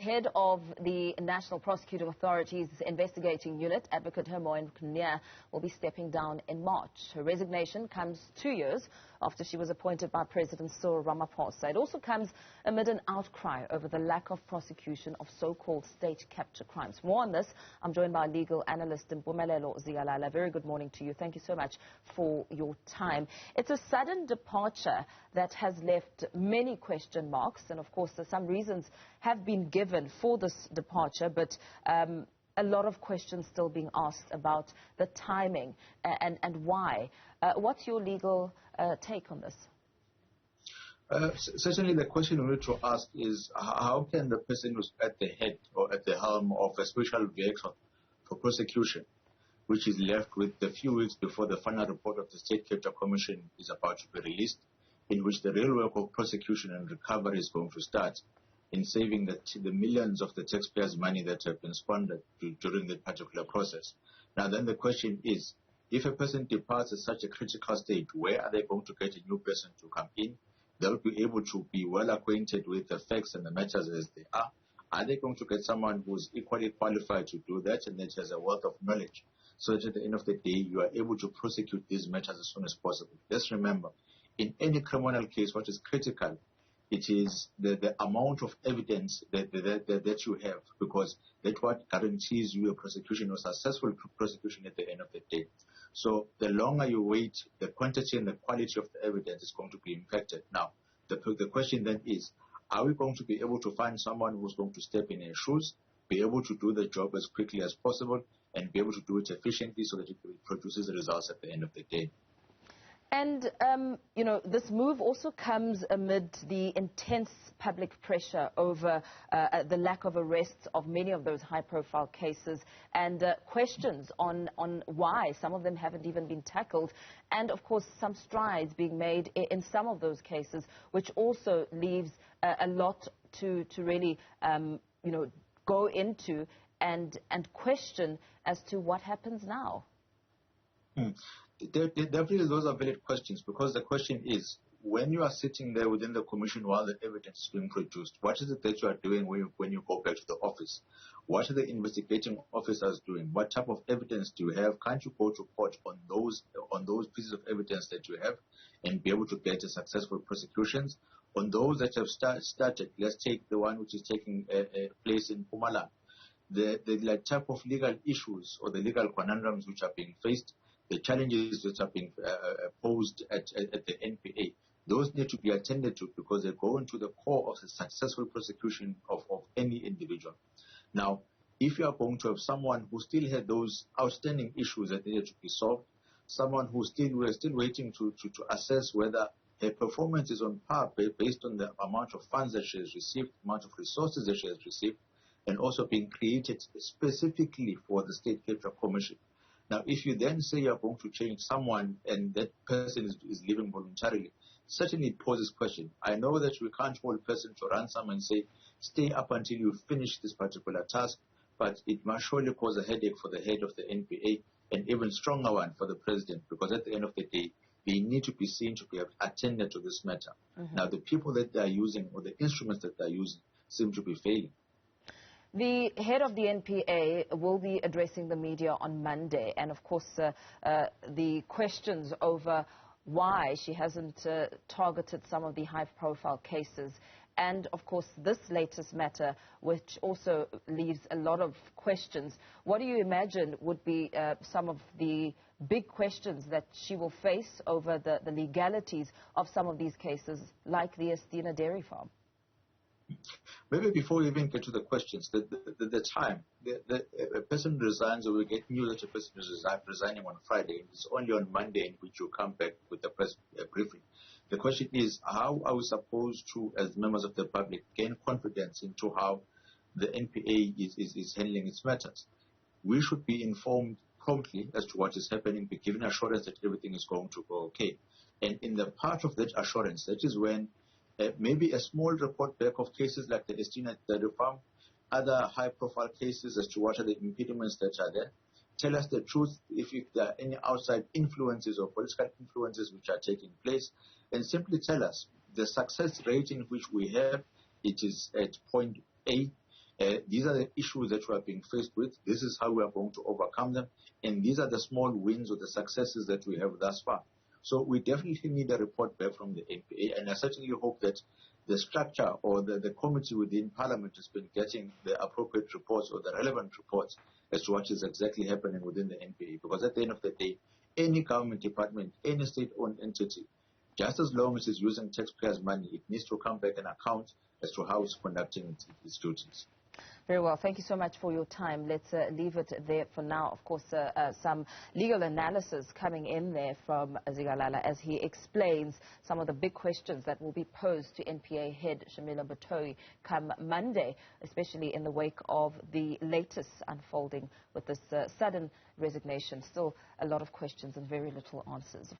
Head of the National Prosecuting Authority's investigating unit, Advocate Hermione Cronje, will be stepping down in March. Her resignation comes 2 years after she was appointed by President Cyril Ramaphosa. It also comes amid an outcry over the lack of prosecution of so-called state capture crimes. More on this, I'm joined by legal analyst Mpumelelo, Zikalala. Very good morning to you. Thank you so much for your time. It's a sudden departure that has left many question marks, and of course some reasons have been given for this departure, but a lot of questions still being asked about the timing and why. What's your legal take on this? Certainly the question we need to ask is how can the person who's at the head or at the helm of a special vehicle for prosecution, which is left with a few weeks before the final report of the State Capture Commission is about to be released, in which the real work of prosecution and recovery is going to start, in saving the millions of the taxpayers' money that have been squandered during that particular process. Now then the question is, if a person departs at such a critical stage, where are they going to get a new person to come in? They'll be able to be well acquainted with the facts and the matters as they are. Are they going to get someone who's equally qualified to do that and that has a wealth of knowledge, so that at the end of the day you are able to prosecute these matters as soon as possible? Let's remember, in any criminal case, what is critical, it is the amount of evidence that you have, because that's what guarantees you a prosecution or successful prosecution at the end of the day. So the longer you wait, the quantity and the quality of the evidence is going to be impacted. Now, the question then is, are we going to be able to find someone who's going to step in their shoes, be able to do the job as quickly as possible, and be able to do it efficiently so that it produces results at the end of the day? And, you know, this move also comes amid the intense public pressure over the lack of arrests of many of those high-profile cases and questions on why some of them haven't even been tackled, and, of course, some strides being made in some of those cases, which also leaves a lot to really, you know, go into and question as to what happens now. Definitely those are valid questions, because the question is, when you are sitting there within the commission while the evidence is being produced, what is it that you are doing when you go back to the office? What are the investigating officers doing? What type of evidence do you have? Can't you go to court on those pieces of evidence that you have and be able to get a successful prosecutions? On those that have started, let's take the one which is taking place in Mpumelelo. The type of legal issues or the legal conundrums which are being faced, the challenges that are being posed at the NPA, those need to be attended to, because they go into the core of the successful prosecution of any individual. Now, if you are going to have someone who still had those outstanding issues that needed to be solved, someone we're still waiting to assess whether her performance is on par based on the amount of funds that she has received, amount of resources that she has received, and also being created specifically for the State Capture Commission. Now, if you then say you're going to change someone and that person is leaving voluntarily, certainly it poses question. I know that we can't hold a person to ransom and say, stay up until you finish this particular task, but it must surely cause a headache for the head of the NPA, and even stronger one for the president, because at the end of the day, they need to be seen to be attended to this matter. Now, the people that they are using or the instruments that they are using seem to be failing. The head of the NPA will be addressing the media on Monday, and of course the questions over why she hasn't targeted some of the high-profile cases, and of course this latest matter, which also leaves a lot of questions. What do you imagine would be some of the big questions that she will face over the legalities of some of these cases, like the Estina dairy farm? Maybe before we even get to the questions, the time, a person resigns, or we get news that a person is resigning on Friday. It's only on Monday in which you come back with the press briefing. The question is, how are we supposed to, as members of the public, gain confidence into how the NPA is handling its matters? We should be informed promptly as to what is happening, be given assurance that everything is going to go okay. And in the part of that assurance, that is when maybe a small report back of cases like the Estina dairy farm, other high-profile cases as to what are the impediments that are there. Tell us the truth if there are any outside influences or political influences which are taking place, and simply tell us the success rate in which we have, it is at 0.8, These are the issues that we are being faced with. This is how we are going to overcome them. And these are the small wins or the successes that we have thus far. So we definitely need a report back from the NPA. And I certainly hope that the structure or the committee within Parliament has been getting the appropriate reports or the relevant reports as to what is exactly happening within the NPA. Because at the end of the day, any government department, any state-owned entity, just as long as it's using taxpayers' money, it needs to come back and account as to how it's conducting its duties. Very well. Thank you so much for your time. Let's leave it there for now. Of course, some legal analysis coming in there from Zikalala as he explains some of the big questions that will be posed to NPA head Shamila Batohi come Monday, especially in the wake of the latest unfolding with this sudden resignation. Still a lot of questions and very little answers.